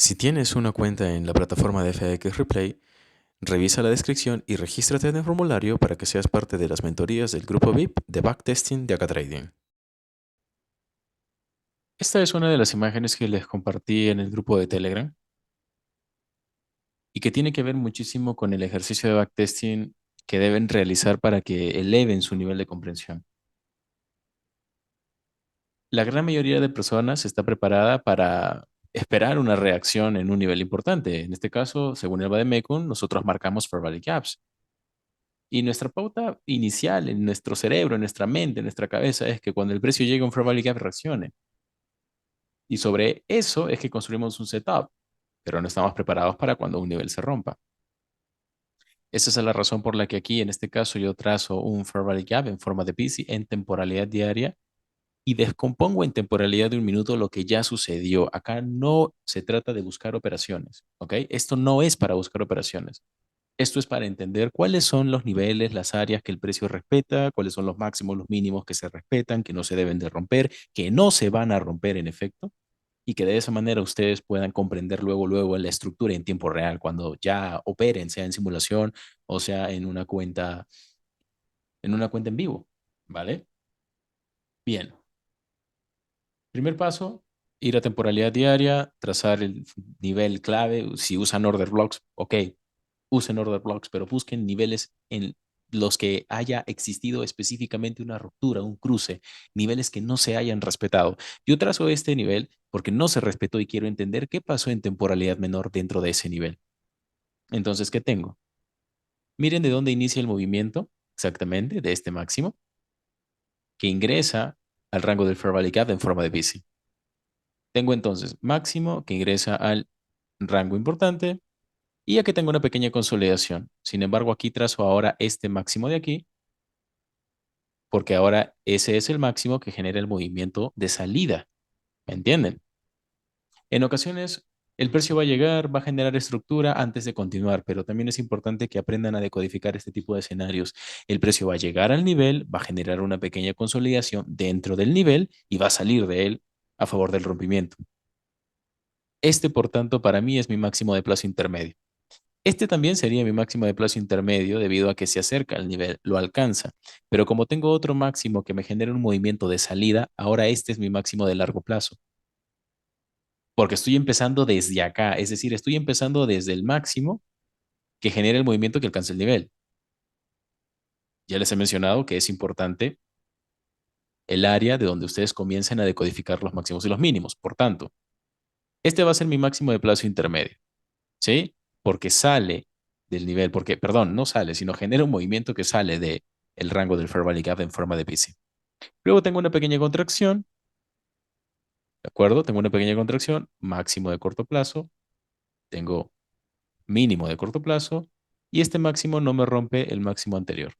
Si tienes una cuenta en la plataforma de FX Replay, revisa la descripción y regístrate en el formulario para que seas parte de las mentorías del grupo VIP de backtesting de AcaTrading. Esta es una de las imágenes que les compartí en el grupo de Telegram y que tiene que ver muchísimo con el ejercicio de backtesting que deben realizar para que eleven su nivel de comprensión. La gran mayoría de personas está preparada para esperar una reacción en un nivel importante. En este caso, según el Vademecum, nosotros marcamos Fair Value Gaps. Y nuestra pauta inicial en nuestro cerebro, en nuestra mente, en nuestra cabeza, es que cuando el precio llegue a un fair value gap reaccione. Y sobre eso es que construimos un setup, pero no estamos preparados para cuando un nivel se rompa. Esa es la razón por la que aquí, en este caso, yo trazo un fair value gap en forma de PC en temporalidad diaria y descompongo en temporalidad de un minuto lo que ya sucedió. Acá no se trata de buscar operaciones, ¿ok? Esto no es para buscar operaciones. Esto es para entender cuáles son los niveles, las áreas que el precio respeta, cuáles son los máximos, los mínimos que se respetan, que no se deben de romper, que no se van a romper en efecto, y que de esa manera ustedes puedan comprender luego la estructura en tiempo real, cuando ya operen, sea en simulación o sea en una cuenta en vivo, ¿vale? Bien. Primer paso, ir a temporalidad diaria, trazar el nivel clave. Si usan order blocks, ok, usen order blocks, pero busquen niveles en los que haya existido específicamente una ruptura, un cruce, niveles que no se hayan respetado. Yo trazo este nivel porque no se respetó y quiero entender qué pasó en temporalidad menor dentro de ese nivel. Entonces, ¿qué tengo? Miren de dónde inicia el movimiento, exactamente, de este máximo, que ingresa al rango del Fair Value Gap en forma de bici. Tengo entonces máximo que ingresa al rango importante y aquí tengo una pequeña consolidación. Sin embargo, aquí trazo ahora este máximo de aquí porque ahora ese es el máximo que genera el movimiento de salida. ¿Me entienden? En ocasiones, el precio va a llegar, va a generar estructura antes de continuar, pero también es importante que aprendan a decodificar este tipo de escenarios. El precio va a llegar al nivel, va a generar una pequeña consolidación dentro del nivel y va a salir de él a favor del rompimiento. Este, por tanto, para mí es mi máximo de plazo intermedio. Este también sería mi máximo de plazo intermedio debido a que se acerca al nivel, lo alcanza. Pero como tengo otro máximo que me genera un movimiento de salida, ahora este es mi máximo de largo plazo. Porque estoy empezando desde acá, es decir, estoy empezando desde el máximo que genera el movimiento que alcanza el nivel. Ya les he mencionado que es importante el área de donde ustedes comiencen a decodificar los máximos y los mínimos. Por tanto, este va a ser mi máximo de plazo intermedio, ¿sí? Porque sale del nivel, porque, perdón, no sale, sino genera un movimiento que sale de el rango del Fair Value Gap en forma de PC. Luego tengo una pequeña contracción, ¿de acuerdo? Tengo una pequeña contracción, máximo de corto plazo, tengo mínimo de corto plazo y este máximo no me rompe el máximo anterior.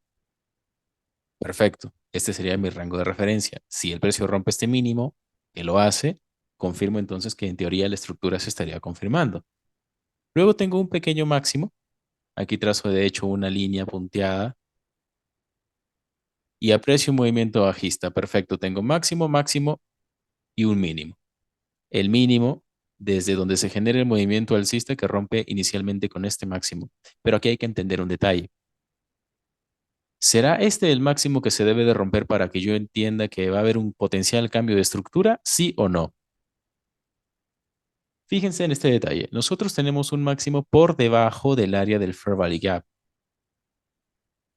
Perfecto. Este sería mi rango de referencia. Si el precio rompe este mínimo, que lo hace, confirmo entonces que en teoría la estructura se estaría confirmando. Luego tengo un pequeño máximo. Aquí trazo de hecho una línea punteada y aprecio un movimiento bajista. Perfecto. Tengo máximo, máximo y un mínimo. El mínimo desde donde se genera el movimiento alcista que rompe inicialmente con este máximo. Pero aquí hay que entender un detalle. ¿Será este el máximo que se debe de romper para que yo entienda que va a haber un potencial cambio de estructura? ¿Sí o no? Fíjense en este detalle. Nosotros tenemos un máximo por debajo del área del Fair Value Gap.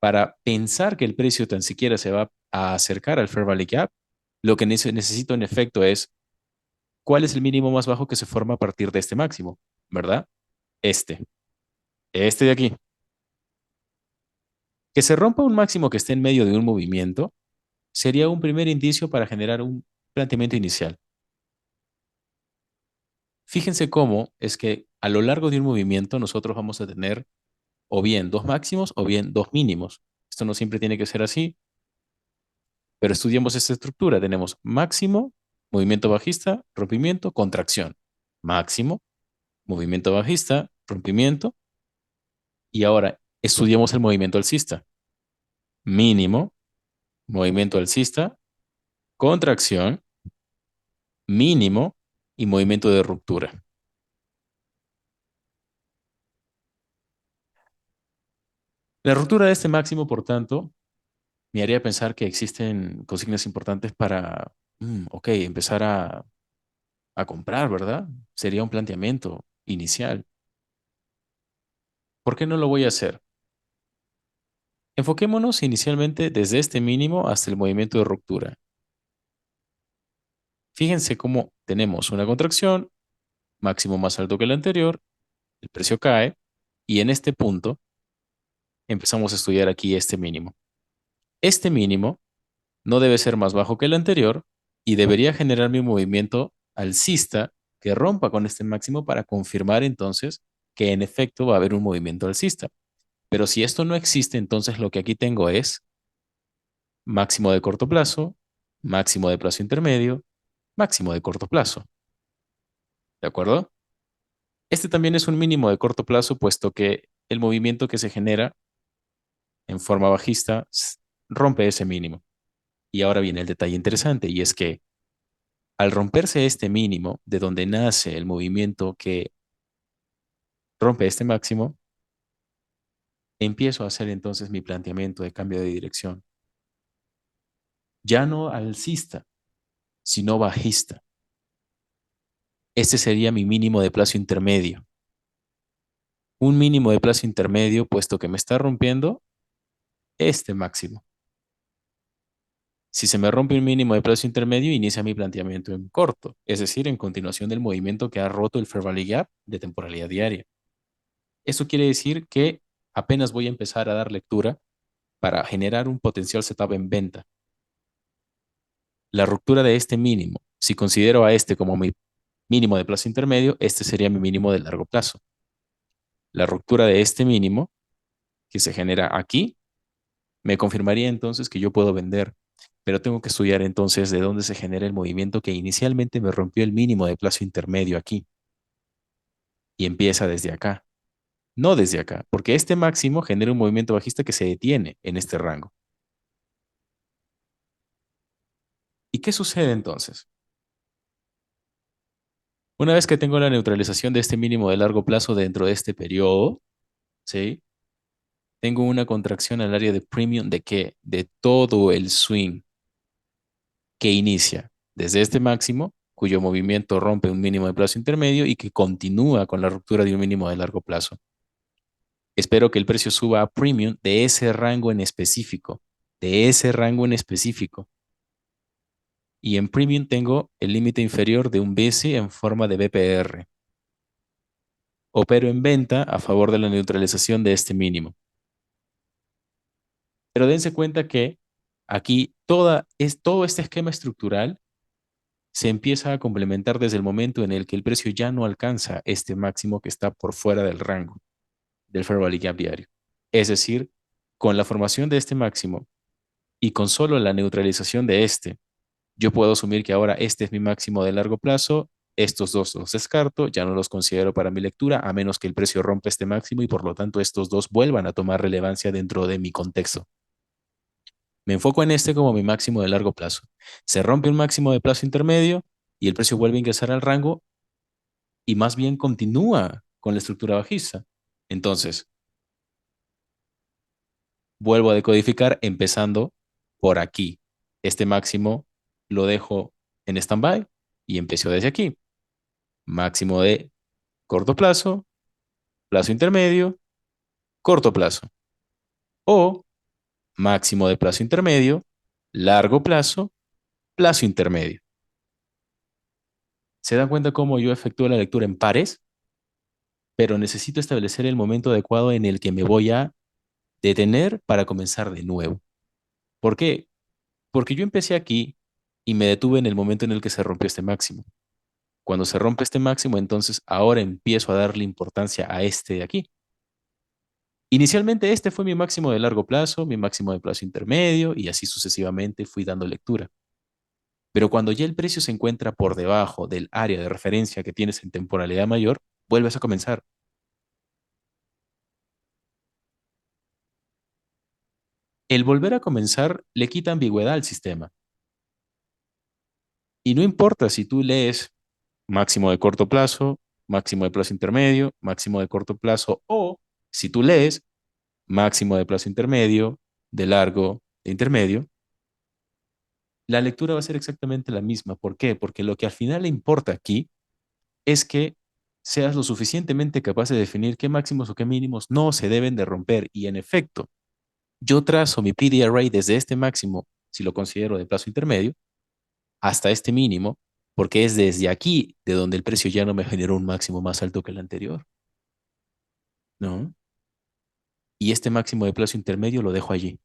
Para pensar que el precio tan siquiera se va a acercar al Fair Value Gap, lo que necesito en efecto es cuál es el mínimo más bajo que se forma a partir de este máximo, ¿verdad? Este, este de aquí. Que se rompa un máximo que esté en medio de un movimiento sería un primer indicio para generar un planteamiento inicial. Fíjense cómo es que a lo largo de un movimiento nosotros vamos a tener o bien dos máximos o bien dos mínimos. Esto no siempre tiene que ser así, pero estudiamos esta estructura. Tenemos máximo, movimiento bajista, rompimiento, contracción. Máximo, movimiento bajista, rompimiento. Y ahora estudiamos el movimiento alcista. Mínimo, movimiento alcista, contracción, mínimo y movimiento de ruptura. La ruptura de este máximo, por tanto, me haría pensar que existen consignas importantes para, ok, empezar a comprar, ¿verdad? Sería un planteamiento inicial. ¿Por qué no lo voy a hacer? Enfoquémonos inicialmente desde este mínimo hasta el movimiento de ruptura. Fíjense cómo tenemos una contracción, máximo más alto que el anterior, el precio cae y en este punto empezamos a estudiar aquí este mínimo. Este mínimo no debe ser más bajo que el anterior y debería generarme un movimiento alcista que rompa con este máximo para confirmar entonces que en efecto va a haber un movimiento alcista. Pero si esto no existe, entonces lo que aquí tengo es máximo de corto plazo, máximo de plazo intermedio, máximo de corto plazo. ¿De acuerdo? Este también es un mínimo de corto plazo, puesto que el movimiento que se genera en forma bajista rompe ese mínimo. Y ahora viene el detalle interesante, y es que al romperse este mínimo, de donde nace el movimiento que rompe este máximo, empiezo a hacer entonces mi planteamiento de cambio de dirección. Ya no alcista, sino bajista. Este sería mi mínimo de plazo intermedio. Un mínimo de plazo intermedio, puesto que me está rompiendo este máximo. Si se me rompe un mínimo de plazo intermedio, inicia mi planteamiento en corto, es decir, en continuación del movimiento que ha roto el Fair Value Gap de temporalidad diaria. Eso quiere decir que apenas voy a empezar a dar lectura para generar un potencial setup en venta. La ruptura de este mínimo, si considero a este como mi mínimo de plazo intermedio, este sería mi mínimo de largo plazo. La ruptura de este mínimo, que se genera aquí, me confirmaría entonces que yo puedo vender, pero tengo que estudiar entonces de dónde se genera el movimiento que inicialmente me rompió el mínimo de plazo intermedio aquí y empieza desde acá, no desde acá, porque este máximo genera un movimiento bajista que se detiene en este rango. ¿Y qué sucede entonces? Una vez que tengo la neutralización de este mínimo de largo plazo dentro de este periodo, ¿sí? Tengo una contracción al área de premium de qué? De todo el swing que inicia desde este máximo, cuyo movimiento rompe un mínimo de plazo intermedio y que continúa con la ruptura de un mínimo de largo plazo. Espero que el precio suba a premium de ese rango en específico, de ese rango en específico. Y en premium tengo el límite inferior de un BC en forma de BPR. Opero en venta a favor de la neutralización de este mínimo. Pero dense cuenta que aquí todo este esquema estructural se empieza a complementar desde el momento en el que el precio ya no alcanza este máximo que está por fuera del rango del Fair Value Gap diario. Es decir, con la formación de este máximo y con solo la neutralización de este, yo puedo asumir que ahora este es mi máximo de largo plazo, estos dos los descarto, ya no los considero para mi lectura, a menos que el precio rompa este máximo y por lo tanto estos dos vuelvan a tomar relevancia dentro de mi contexto. Me enfoco en este como mi máximo de largo plazo. Se rompe un máximo de plazo intermedio y el precio vuelve a ingresar al rango y más bien continúa con la estructura bajista. Entonces, vuelvo a decodificar empezando por aquí. Este máximo lo dejo en stand-by y empiezo desde aquí. Máximo de corto plazo, plazo intermedio, corto plazo. O máximo de plazo intermedio, largo plazo, plazo intermedio. ¿Se dan cuenta cómo yo efectúo la lectura en pares? Pero necesito establecer el momento adecuado en el que me voy a detener para comenzar de nuevo. ¿Por qué? Porque yo empecé aquí y me detuve en el momento en el que se rompió este máximo. Cuando se rompe este máximo, entonces ahora empiezo a darle importancia a este de aquí. Inicialmente este fue mi máximo de largo plazo, mi máximo de plazo intermedio y así sucesivamente fui dando lectura. Pero cuando ya el precio se encuentra por debajo del área de referencia que tienes en temporalidad mayor, vuelves a comenzar. El volver a comenzar le quita ambigüedad al sistema. Y no importa si tú lees máximo de corto plazo, máximo de plazo intermedio, máximo de corto plazo, o si tú lees máximo de plazo intermedio, de largo, de intermedio, la lectura va a ser exactamente la misma. ¿Por qué? Porque lo que al final le importa aquí es que seas lo suficientemente capaz de definir qué máximos o qué mínimos no se deben de romper. Y en efecto, yo trazo mi PD array desde este máximo, si lo considero de plazo intermedio, hasta este mínimo, porque es desde aquí de donde el precio ya no me generó un máximo más alto que el anterior, ¿no? Y este máximo de plazo intermedio lo dejo allí.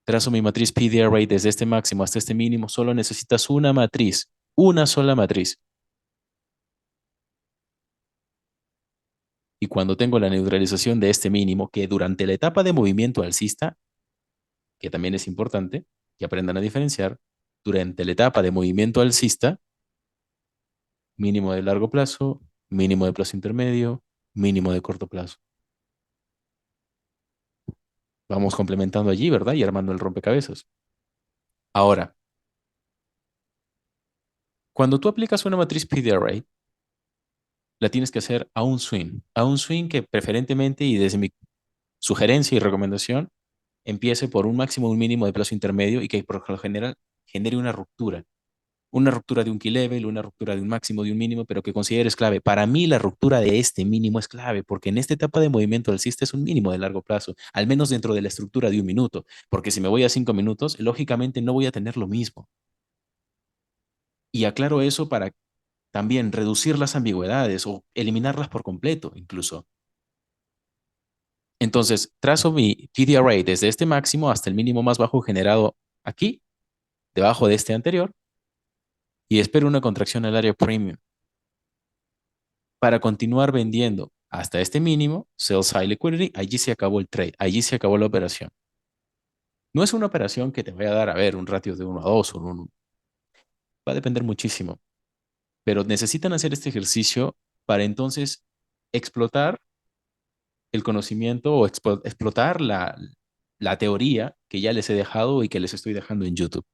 Trazo mi matriz PD array desde este máximo hasta este mínimo, solo necesitas una matriz, una sola matriz. Y cuando tengo la neutralización de este mínimo, que durante la etapa de movimiento alcista, que también es importante que aprendan a diferenciar, durante la etapa de movimiento alcista, mínimo de largo plazo, mínimo de plazo intermedio, mínimo de corto plazo. Vamos complementando allí, ¿verdad? Y armando el rompecabezas. Ahora, cuando tú aplicas una matriz PD array, la tienes que hacer a un swing que preferentemente y desde mi sugerencia y recomendación, empiece por un máximo o un mínimo de plazo intermedio y que por lo general genere una ruptura de un key level, una ruptura de un máximo, de un mínimo, pero que consideres clave. Para mí la ruptura de este mínimo es clave, porque en esta etapa de movimiento alcista es un mínimo de largo plazo, al menos dentro de la estructura de un minuto, porque si me voy a 5 minutos, lógicamente no voy a tener lo mismo. Y aclaro eso para también reducir las ambigüedades o eliminarlas por completo, incluso. Entonces, trazo mi PD array desde este máximo hasta el mínimo más bajo generado aquí, debajo de este anterior, y espero una contracción al área premium para continuar vendiendo hasta este mínimo, sell side liquidity, allí se acabó el trade, allí se acabó la operación. No es una operación que te vaya a dar, a ver, un ratio de 1 a 2 o va a depender muchísimo, pero necesitan hacer este ejercicio para entonces explotar el conocimiento o explotar la teoría que ya les he dejado y que les estoy dejando en YouTube.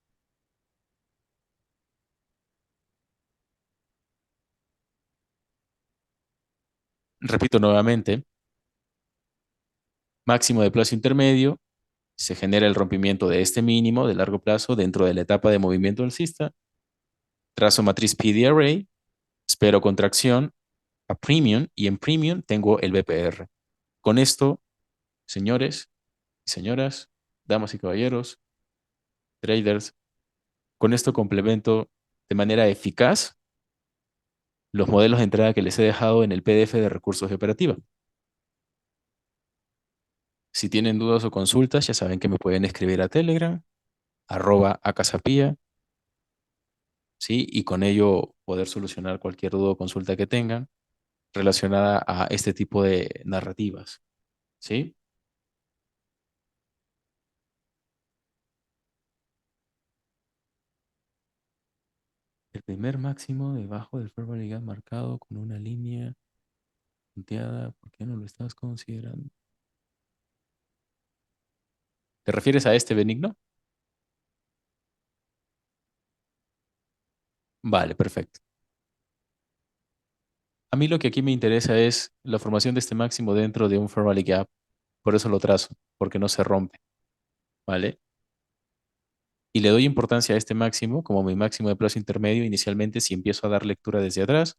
Repito nuevamente, máximo de plazo intermedio, se genera el rompimiento de este mínimo de largo plazo dentro de la etapa de movimiento alcista, trazo matriz PD array, espero contracción a premium y en premium tengo el BPR. Con esto, señores y señoras, damas y caballeros, traders, con esto complemento de manera eficaz los modelos de entrada que les he dejado en el PDF de recursos de operativa. Si tienen dudas o consultas, ya saben que me pueden escribir a Telegram, @acasapía, ¿sí? Y con ello poder solucionar cualquier duda o consulta que tengan relacionada a este tipo de narrativas, ¿sí? El primer máximo debajo del fair value gap marcado con una línea punteada, ¿por qué no lo estás considerando? ¿Te refieres a este benigno? Vale, perfecto. A mí lo que aquí me interesa es la formación de este máximo dentro de un fair value gap. Por eso lo trazo, porque no se rompe, ¿vale? Y le doy importancia a este máximo como mi máximo de plazo intermedio inicialmente si empiezo a dar lectura desde atrás,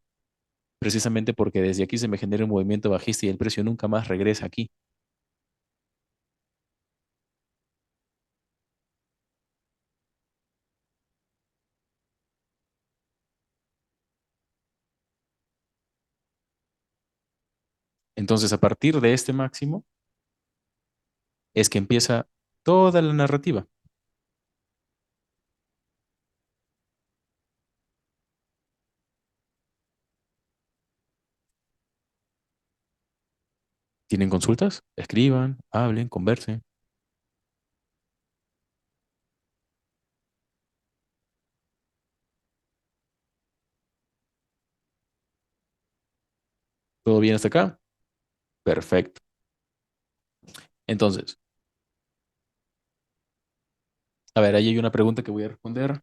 precisamente porque desde aquí se me genera un movimiento bajista y el precio nunca más regresa aquí. Entonces, a partir de este máximo es que empieza toda la narrativa. ¿Tienen consultas? Escriban, hablen, conversen. ¿Todo bien hasta acá? Perfecto. Entonces, a ver, ahí hay una pregunta que voy a responder.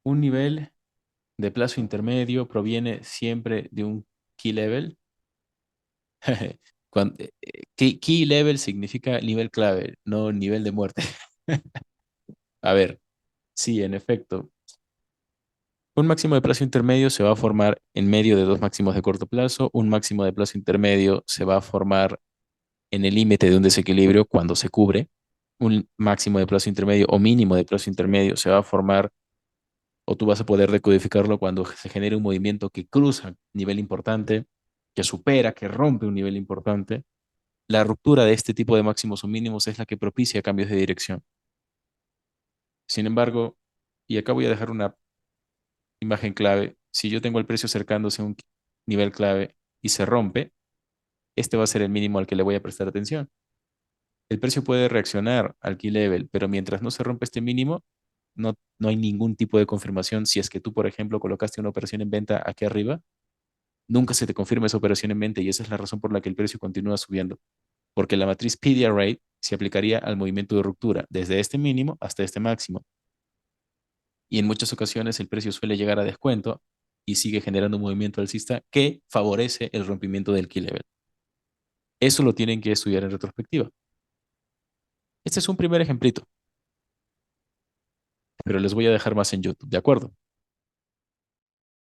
¿Un nivel de plazo intermedio proviene siempre de un key level? Key level significa nivel clave, no nivel de muerte. A ver, sí, en efecto. Un máximo de plazo intermedio se va a formar en medio de dos máximos de corto plazo. Un máximo de plazo intermedio se va a formar en el límite de un desequilibrio cuando se cubre. Un máximo de plazo intermedio o mínimo de plazo intermedio se va a formar o tú vas a poder decodificarlo cuando se genere un movimiento que cruza un nivel importante, que supera, que rompe un nivel importante. La ruptura de este tipo de máximos o mínimos es la que propicia cambios de dirección. Sin embargo, y acá voy a dejar una imagen clave, si yo tengo el precio acercándose a un nivel clave y se rompe, este va a ser el mínimo al que le voy a prestar atención. El precio puede reaccionar al key level, pero mientras no se rompe este mínimo, no hay ningún tipo de confirmación. Si es que tú, por ejemplo, colocaste una operación en venta aquí arriba, nunca se te confirma esa operación en mente y esa es la razón por la que el precio continúa subiendo, porque la matriz PD rate se aplicaría al movimiento de ruptura desde este mínimo hasta este máximo y en muchas ocasiones el precio suele llegar a descuento y sigue generando un movimiento alcista que favorece el rompimiento del key level. Eso lo tienen que estudiar en retrospectiva. Este es un primer ejemplito, pero les voy a dejar más en YouTube, ¿de acuerdo?